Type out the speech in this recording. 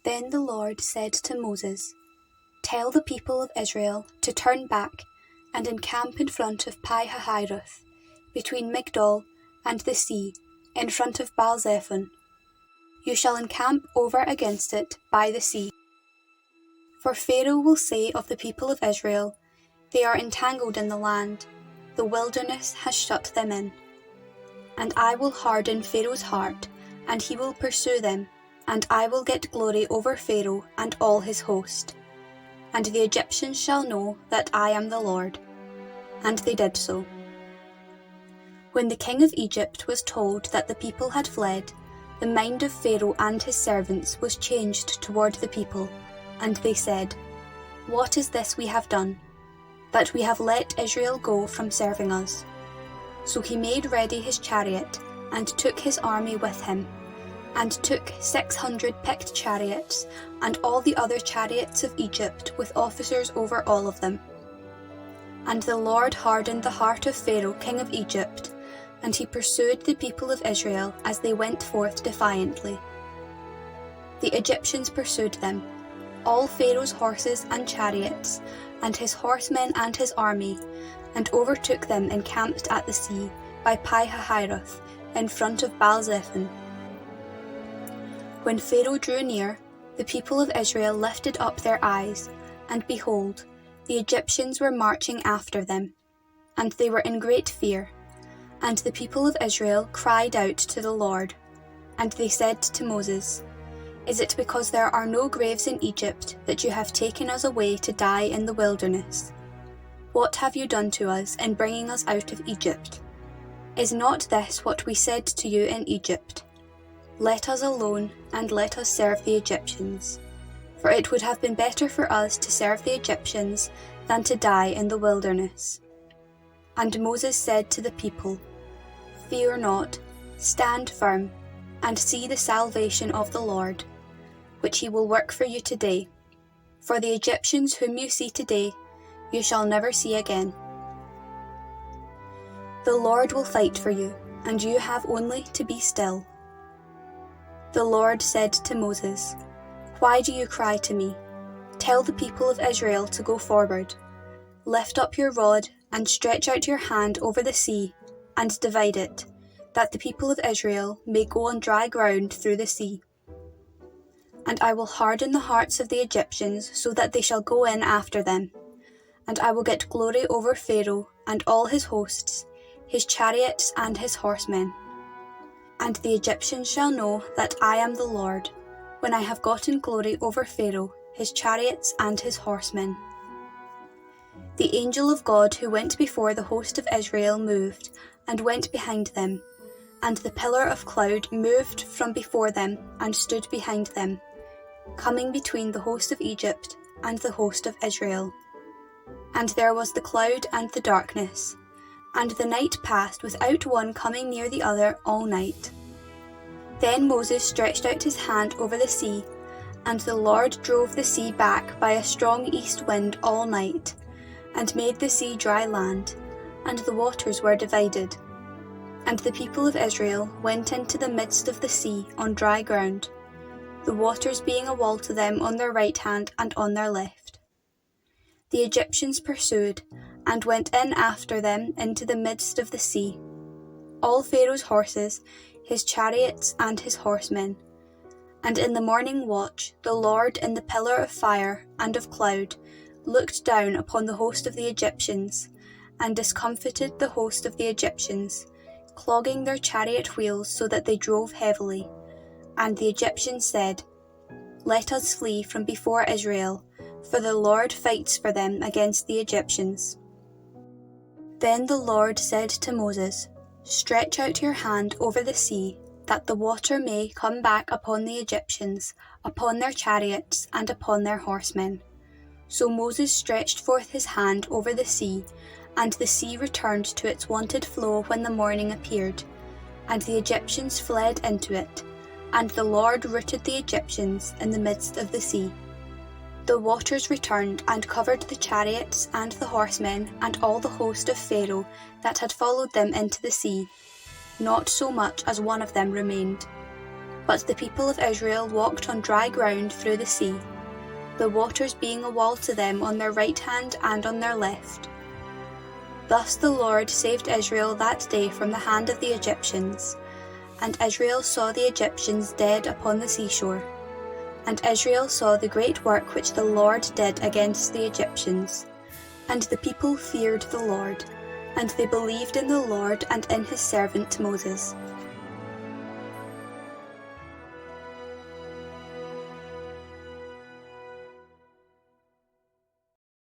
Then the Lord said to Moses, "Tell the people of Israel to turn back and encamp in front of Pi-hahiroth, between Migdol and the sea, in front of Baal-zephon. You shall encamp over against it by the sea. For Pharaoh will say of the people of Israel, 'They are entangled in the land, the wilderness has shut them in.' And I will harden Pharaoh's heart, and he will pursue them, and I will get glory over Pharaoh and all his host. And the Egyptians shall know that I am the Lord." And they did so. When the king of Egypt was told that the people had fled, the mind of Pharaoh and his servants was changed toward the people, and they said, "What is this we have done, that we have let Israel go from serving us?" So he made ready his chariot, and took his army with him, and took 600 picked chariots, and all the other chariots of Egypt with officers over all of them. And the Lord hardened the heart of Pharaoh king of Egypt, and he pursued the people of Israel as they went forth defiantly. The Egyptians pursued them, all Pharaoh's horses and chariots, and his horsemen and his army, and overtook them encamped at the sea by Pi-hahiroth, in front of Baal-zephon. When Pharaoh drew near, the people of Israel lifted up their eyes, and behold, the Egyptians were marching after them, and they were in great fear. And the people of Israel cried out to the Lord, and they said to Moses, "Is it because there are no graves in Egypt that you have taken us away to die in the wilderness? What have you done to us in bringing us out of Egypt? Is not this what we said to you in Egypt? Let us alone, and let us serve the Egyptians. For it would have been better for us to serve the Egyptians than to die in the wilderness." And Moses said to the people, "Fear not, stand firm, and see the salvation of the Lord, which he will work for you today. For the Egyptians whom you see today, you shall never see again. The Lord will fight for you, and you have only to be still." The Lord said to Moses, "Why do you cry to me? Tell the people of Israel to go forward. Lift up your rod and stretch out your hand over the sea and divide it, that the people of Israel may go on dry ground through the sea. And I will harden the hearts of the Egyptians so that they shall go in after them. And I will get glory over Pharaoh and all his hosts, his chariots and his horsemen. And the Egyptians shall know that I am the Lord, when I have gotten glory over Pharaoh, his chariots and his horsemen." The angel of God who went before the host of Israel moved, and went behind them, and the pillar of cloud moved from before them, and stood behind them, coming between the host of Egypt and the host of Israel. And there was the cloud and the darkness, and the night passed without one coming near the other all night. Then Moses stretched out his hand over the sea, and the Lord drove the sea back by a strong east wind all night, and made the sea dry land, and the waters were divided. And the people of Israel went into the midst of the sea on dry ground, the waters being a wall to them on their right hand and on their left. The Egyptians pursued, and went in after them into the midst of the sea, all Pharaoh's horses, his chariots and his horsemen. And in the morning watch the Lord in the pillar of fire and of cloud looked down upon the host of the Egyptians, and discomfited the host of the Egyptians, clogging their chariot wheels so that they drove heavily. And the Egyptians said, "Let us flee from before Israel, for the Lord fights for them against the Egyptians." Then the Lord said to Moses, "Stretch out your hand over the sea, that the water may come back upon the Egyptians, upon their chariots, and upon their horsemen." So Moses stretched forth his hand over the sea, and the sea returned to its wonted flow when the morning appeared, and the Egyptians fled into it, and the Lord routed the Egyptians in the midst of the sea. The waters returned and covered the chariots and the horsemen and all the host of Pharaoh that had followed them into the sea. Not so much as one of them remained. But the people of Israel walked on dry ground through the sea, the waters being a wall to them on their right hand and on their left. Thus the Lord saved Israel that day from the hand of the Egyptians, and Israel saw the Egyptians dead upon the seashore. And Israel saw the great work which the Lord did against the Egyptians. And the people feared the Lord, and they believed in the Lord and in his servant Moses.